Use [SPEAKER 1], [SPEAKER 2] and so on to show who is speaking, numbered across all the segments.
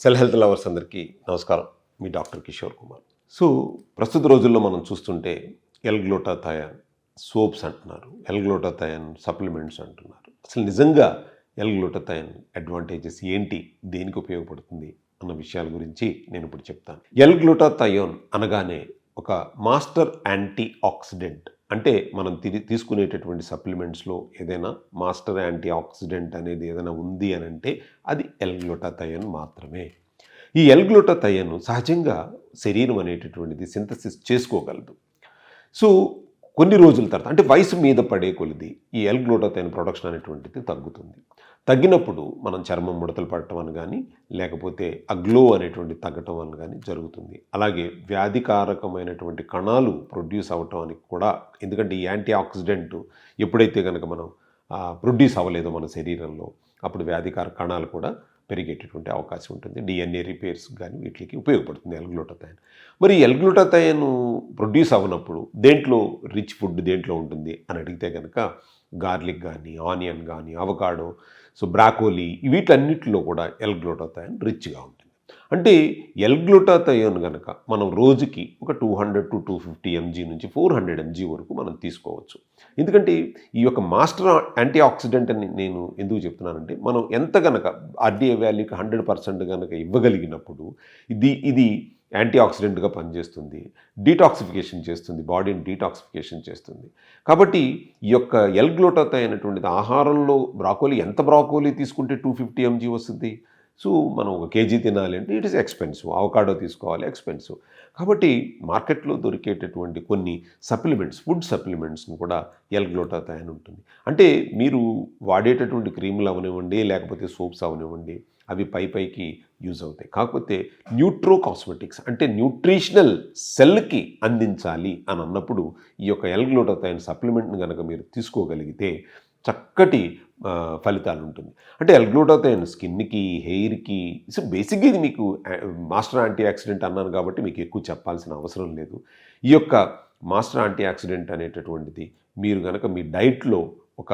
[SPEAKER 1] Cell health lovers అందరికీ నమస్కారం. మీ doctor Kishore Kumar. So ప్రస్తుత రోజుల్లో మనం చూస్తుంటే ఎల్-గ్లూటాథయాన్ సోప్స్ అంటున్నారు, ఎల్-గ్లూటాథయాన్ సప్లిమెంట్స్ అంటున్నారు. అసలు నిజంగా ఎల్-గ్లూటాథయాన్ అడ్వాంటేజెస్ ఏంటి, దేనికి ఉపయోగపడుతుంది అన్న విషయాల గురించి నేను ఇప్పుడు చెప్తాను. ఎల్-గ్లూటాథయాన్ అనగానే ఒక మాస్టర్ యాంటీ ఆక్సిడెంట్, అంటే మనం తీసుకునేటటువంటి సప్లిమెంట్స్లో ఏదైనా మాస్టర్ యాంటీ ఆక్సిడెంట్ అనేది ఏదైనా ఉంది అని అంటే అది ఎల్-గ్లూటాథయాన్ మాత్రమే. ఈ ఎల్-గ్లూటాథయాన్ సహజంగా శరీరం అనేటటువంటిది సింథసిస్ చేసుకోగలదు. సో కొన్ని రోజుల తర్వాత, అంటే వయసు మీద పడే కొలిది ఈ ఎల్-గ్లూటాథయాన్ ప్రొడక్షన్ అనేటువంటిది తగ్గుతుంది. తగ్గినప్పుడు మనం చర్మం ముడతలు పడటం అని కానీ, లేకపోతే ఆ గ్లో అనేటువంటి తగ్గటం అని కానీ జరుగుతుంది. అలాగే వ్యాధికారకమైనటువంటి కణాలు ప్రొడ్యూస్ అవ్వటం అని కూడా, ఎందుకంటే ఈ యాంటీ ఆక్సిడెంట్ ఎప్పుడైతే కనుక మనం ప్రొడ్యూస్ అవ్వలేదో మన శరీరంలో, అప్పుడు వ్యాధికార కణాలు కూడా పెరిగేటటువంటి అవకాశం ఉంటుంది. డిఎన్ఏ రిపేర్స్ కానీ వీటికి ఉపయోగపడుతుంది ఎల్-గ్లూటాథయాన్. మరి ఎల్-గ్లూటాథయాన్ ప్రొడ్యూస్ అవ్వనప్పుడు దేంట్లో రిచ్ ఫుడ్ దేంట్లో ఉంటుంది అని అడిగితే కనుక గార్లిక్ కానీ, ఆనియన్ కానీ, అవకాడో, సో బ్రాకోలీ, వీటన్నిటిలో కూడా ఎల్-గ్లూటాథయాన్ రిచ్గా ఉంటుంది. అంటే ఎల్-గ్లూటాథయాన్ కనుక మనం రోజుకి ఒక 200 to 250 mg నుంచి 400 mg వరకు మనం తీసుకోవచ్చు. ఎందుకంటే ఈ యొక్క మాస్టర్ యాంటీ ఆక్సిడెంట్ అని నేను ఎందుకు చెప్తున్నానంటే, మనం ఎంత కనుక ఆర్డీఏ వాల్యూకి 100% కనుక ఇవ్వగలిగినప్పుడు ఇది యాంటీ ఆక్సిడెంట్గా పనిచేస్తుంది, డీటాక్సిఫికేషన్ చేస్తుంది, బాడీని డీటాక్సిఫికేషన్ చేస్తుంది. కాబట్టి ఈ యొక్క ఎల్-గ్లూటాథయాన్ అనేటువంటిది ఆహారంలో ఎంత బ్రాకోలీ తీసుకుంటే 250 mg వస్తుంది. సో మనం 1 kg తినాలి అంటే ఇట్ ఈస్ ఎక్స్పెన్సివ్. అవకాడో తీసుకోవాలి, ఎక్స్పెన్సివ్. కాబట్టి మార్కెట్లో దొరికేటటువంటి కొన్ని సప్లిమెంట్స్, ఫుడ్ సప్లిమెంట్స్ని కూడా ఎల్-గ్లూటాథయాన్ ఉంటుంది. అంటే మీరు వాడేటటువంటి క్రీములు అవనివ్వండి, లేకపోతే సోప్స్ అవనివ్వండి, అవి పైకి యూజ్ అవుతాయి. కాకపోతే న్యూట్రో కాస్మెటిక్స్, అంటే న్యూట్రిషనల్ సెల్కి అందించాలి అని అన్నప్పుడు ఈ యొక్క ఎల్-గ్లూటాథయాన్ సప్లిమెంట్ని కనుక మీరు తీసుకోగలిగితే చక్కటి ఫలితాలు ఉంటుంది. అంటే ఎల్-గ్లూటాథయాన్ స్కిన్కి, హెయిర్కి, సో బేసిక్గా ఇది మీకు మాస్టర్ యాంటీ ఆక్సిడెంట్ అన్నాను కాబట్టి మీకు ఎక్కువ చెప్పాల్సిన అవసరం లేదు. ఈ యొక్క మాస్టర్ యాంటీ ఆక్సిడెంట్ అనేటటువంటిది మీరు కనుక మీ డైట్లో ఒక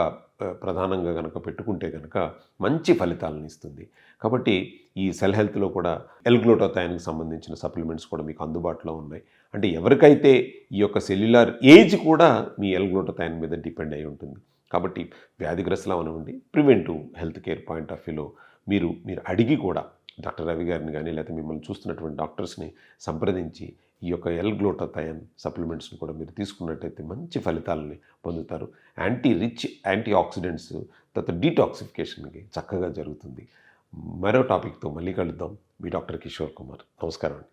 [SPEAKER 1] ప్రధానంగా కనుక పెట్టుకుంటే కనుక మంచి ఫలితాలను ఇస్తుంది. కాబట్టి ఈ సెల్ హెల్త్లో కూడా ఎల్-గ్లూటాథయాన్కి సంబంధించిన సప్లిమెంట్స్ కూడా మీకు అందుబాటులో ఉన్నాయి. అంటే ఎవరికైతే ఈ యొక్క సెల్యులార్ ఏజ్ కూడా మీ ఎల్-గ్లూటాథయాన్ మీద డిపెండ్ అయి ఉంటుంది. కాబట్టి వ్యాధిగ్రస్తులు అవనివ్వండి, preventive health care point of వ్యూలో మీరు అడిగి కూడా డాక్టర్ రవి గారిని కానీ, లేకపోతే మిమ్మల్ని చూస్తున్నటువంటి డాక్టర్స్ని సంప్రదించి ఈ యొక్క ఎల్-గ్లూటాథయాన్ సప్లిమెంట్స్ని కూడా మీరు తీసుకున్నట్టయితే మంచి ఫలితాలని పొందుతారు. యాంటీ ఆక్సిడెంట్స్ తర్వాత డీటాక్సిఫికేషన్కి చక్కగా జరుగుతుంది. మరో టాపిక్తో మళ్ళీ కలుద్దాం. మీ డాక్టర్ కిషోర్ కుమార్. నమస్కారం అండి.